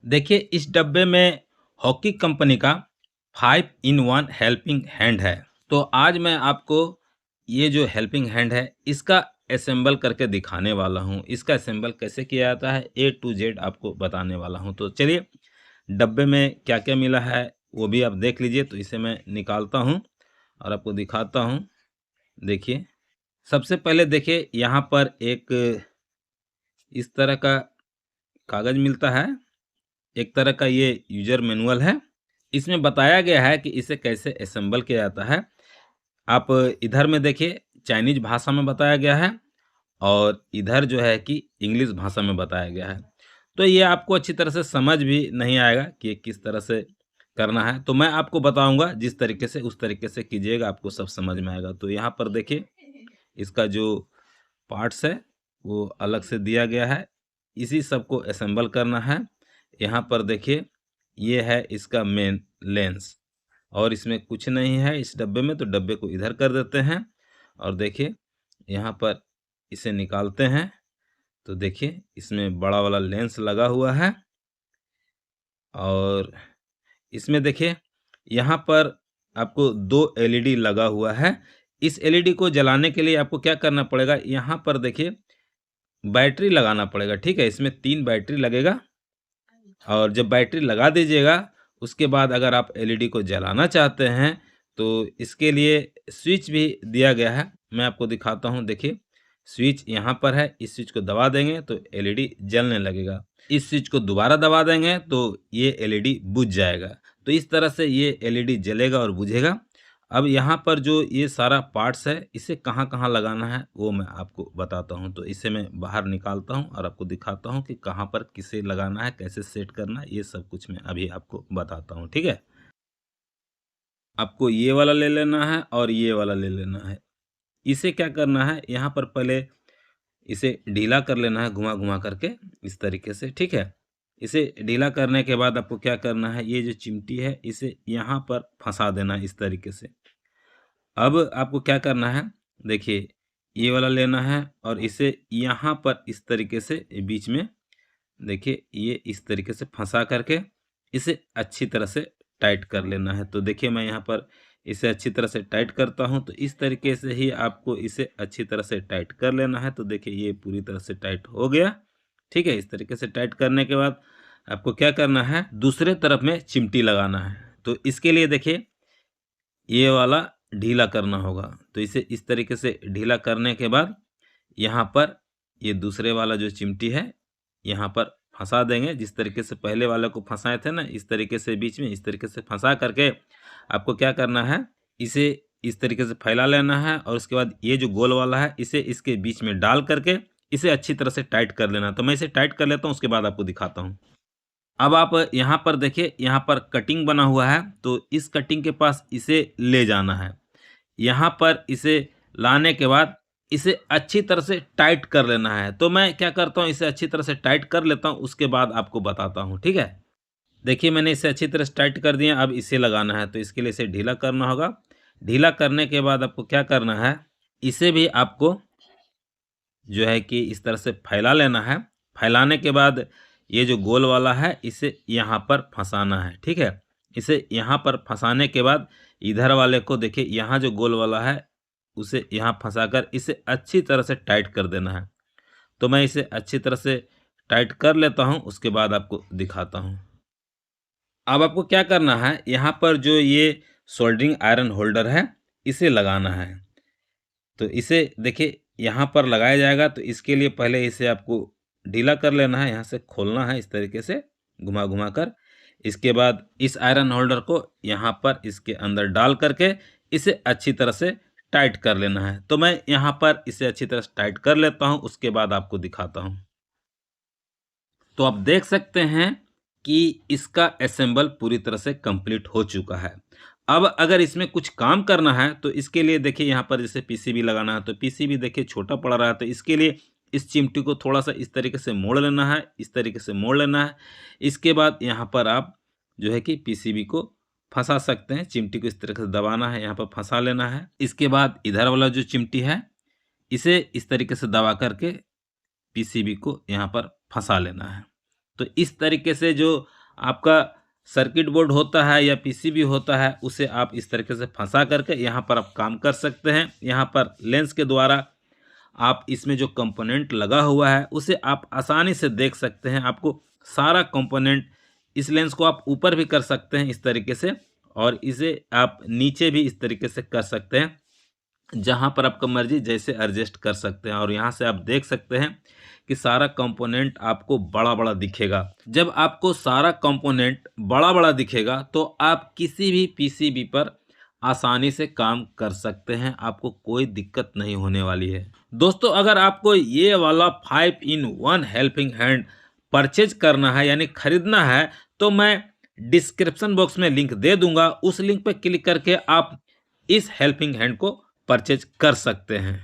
देखिए इस डब्बे में हॉकी कंपनी का 5 इन 1 हेल्पिंग हैंड है। तो आज मैं आपको ये जो हेल्पिंग हैंड है इसका असेंबल करके दिखाने वाला हूँ। इसका असेंबल कैसे किया जाता है ए टू जेड आपको बताने वाला हूँ। तो चलिए डब्बे में क्या-क्या मिला है वो भी आप देख लीजिए। तो इसे मैं निकालता हूँ और आपको दिखाता हूँ। देखिए, सबसे पहले देखिए यहाँ पर एक इस तरह का कागज़ मिलता है। एक तरह का ये यूज़र मैनुअल है। इसमें बताया गया है कि इसे कैसे असेंबल किया जाता है। आप इधर में देखिए चाइनीज़ भाषा में बताया गया है और इधर जो है कि इंग्लिश भाषा में बताया गया है। तो ये आपको अच्छी तरह से समझ भी नहीं आएगा कि ये किस तरह से करना है। तो मैं आपको बताऊँगा जिस तरीके से उस तरीके से कीजिएगा, आपको सब समझ में आएगा। तो यहाँ पर देखिए इसका जो पार्ट्स है वो अलग से दिया गया है। इसी सब को असेंबल करना है। यहाँ पर देखिए ये है इसका मेन लेंस और इसमें कुछ नहीं है इस डब्बे में। तो डब्बे को इधर कर देते हैं और देखिए यहाँ पर इसे निकालते हैं। तो देखिए इसमें बड़ा वाला लेंस लगा हुआ है और इसमें देखिए यहाँ पर आपको 2 एलईडी लगा हुआ है। इस एलईडी को जलाने के लिए आपको क्या करना पड़ेगा, यहाँ पर देखिए बैटरी लगाना पड़ेगा, ठीक है? इसमें 3 बैटरी लगेगा और जब बैटरी लगा दीजिएगा उसके बाद अगर आप एलईडी को जलाना चाहते हैं तो इसके लिए स्विच भी दिया गया है। मैं आपको दिखाता हूँ। देखिए स्विच यहाँ पर है, इस स्विच को दबा देंगे तो एलईडी जलने लगेगा। इस स्विच को दोबारा दबा देंगे तो ये एलईडी बुझ जाएगा। तो इस तरह से ये एलईडी जलेगा और बुझेगा। अब यहाँ पर जो ये सारा पार्ट्स है इसे कहाँ-कहाँ लगाना है वो मैं आपको बताता हूँ। तो इसे मैं बाहर निकालता हूँ और आपको दिखाता हूँ कि कहाँ पर किसे लगाना है, कैसे सेट करना है, ये सब कुछ मैं अभी आपको बताता हूँ, ठीक है? आपको ये वाला ले लेना है और ये वाला ले लेना है। इसे क्या करना है, यहाँ पर पहले इसे ढीला कर लेना है घुमा-घुमा करके इस तरीके से, ठीक है? इसे ढीला करने के बाद आपको क्या करना है, ये जो चिमटी है इसे यहाँ पर फँसा देना है इस तरीके से। अब आपको क्या करना है, देखिए ये वाला लेना है और इसे यहाँ पर इस तरीके से बीच में देखिए ये इस तरीके से फँसा करके इसे अच्छी तरह से टाइट कर लेना है। तो देखिए मैं यहाँ पर इसे अच्छी तरह से टाइट करता हूँ। तो इस तरीके से ही आपको इसे अच्छी तरह से टाइट कर लेना है। तो देखिए ये पूरी तरह से टाइट हो गया, ठीक है? इस तरीके से टाइट करने के बाद आपको क्या करना है, दूसरे तरफ में चिमटी लगाना है। तो इसके लिए देखिए ये वाला ढीला करना होगा। तो इसे इस तरीके से ढीला करने के बाद यहाँ पर ये दूसरे वाला जो चिमटी है यहाँ पर फँसा देंगे। जिस तरीके से पहले वाले को फँसाए थे ना, इस तरीके से बीच में इस तरीके से फँसा करके आपको क्या करना है, इसे इस तरीके से फैला लेना है और उसके बाद ये जो गोल वाला है इसे इसके बीच में डाल करके इसे अच्छी तरह से टाइट कर लेना। तो मैं इसे टाइट कर लेता हूँ, उसके बाद आपको दिखाता हूँ। अब आप यहाँ पर देखिए यहाँ पर कटिंग बना हुआ है, तो इस कटिंग के पास इसे ले जाना है। यहाँ पर इसे लाने के बाद इसे अच्छी तरह से टाइट कर लेना है। तो मैं क्या करता हूँ, इसे अच्छी तरह से टाइट कर लेता हूँ, उसके बाद आपको बताता हूँ, ठीक है? देखिए मैंने इसे अच्छी तरह से टाइट कर दिया, अब इसे लगाना है। तो इसके लिए इसे ढीला करना होगा। ढीला करने के बाद आपको क्या करना है, इसे भी आपको जो है कि इस तरह से फैला लेना है। फैलाने के बाद ये जो गोल वाला है इसे यहाँ पर फँसाना है, ठीक है? इसे यहाँ पर फँसाने के बाद इधर वाले को देखिए यहाँ जो गोल वाला है उसे यहाँ फँसाकर इसे अच्छी तरह से टाइट कर देना है। तो मैं इसे अच्छी तरह से टाइट कर लेता हूँ, उसके बाद आपको दिखाता हूँ। अब आपको क्या करना है, यहाँ पर जो ये सोल्डरिंग आयरन होल्डर है इसे लगाना है। तो इसे देखिए यहाँ पर लगाया जाएगा। तो इसके लिए पहले इसे आपको ढीला कर लेना है, यहाँ से खोलना है इस तरीके से घुमा-घुमा कर। इसके बाद इस आयरन होल्डर को यहाँ पर इसके अंदर डाल करके इसे अच्छी तरह से टाइट कर लेना है। तो मैं यहाँ पर इसे अच्छी तरह से टाइट कर लेता हूँ, उसके बाद आपको दिखाता हूँ। तो आप देख सकते हैं कि इसका असेंबल पूरी तरह से कंप्लीट हो चुका है। अब अगर इसमें कुछ काम करना है तो इसके लिए देखिए यहाँ पर जैसे पीसीबी लगाना है, तो पीसीबी देखिए छोटा पड़ रहा है, तो इसके लिए इस चिमटी को थोड़ा-सा इस तरीके से मोड़ लेना है, इस तरीके से मोड़ लेना है। इसके बाद यहाँ पर आप जो है कि पीसीबी को फँसा सकते हैं, चिमटी को इस तरीके से दबाना है, यहाँ पर फँसा लेना है। इसके बाद इधर वाला जो चिमटी है, इसे इस तरीके से दबा करके पीसीबी को यहाँ पर फँसा लेना है। तो इस तरीके से जो आपका सर्किट बोर्ड होता है या पीसीबी होता है, उसे आप इस तरीके से फंसा करके यहाँ पर आप काम कर सकते हैं। यहाँ पर लेंस के द्वारा आप इसमें जो कंपोनेंट लगा हुआ है उसे आप आसानी से देख सकते हैं। आपको सारा कंपोनेंट, इस लेंस को आप ऊपर भी कर सकते हैं इस तरीके से, और इसे आप नीचे भी इस तरीके से कर सकते हैं, जहां पर आपका मर्जी जैसे एडजस्ट कर सकते हैं। और यहाँ से आप देख सकते हैं कि सारा कंपोनेंट आपको बड़ा बड़ा दिखेगा। जब आपको सारा कंपोनेंट बड़ा बड़ा दिखेगा तो आप किसी भी पीसीबी पर आसानी से काम कर सकते हैं, आपको कोई दिक्कत नहीं होने वाली है। दोस्तों, अगर आपको ये वाला 5-in-1 हेल्पिंग हैंड परचेज करना है यानी खरीदना है, तो मैं डिस्क्रिप्शन बॉक्स में लिंक दे दूंगा। उस लिंक पर क्लिक करके आप इस हेल्पिंग हैंड को परचेज कर सकते हैं।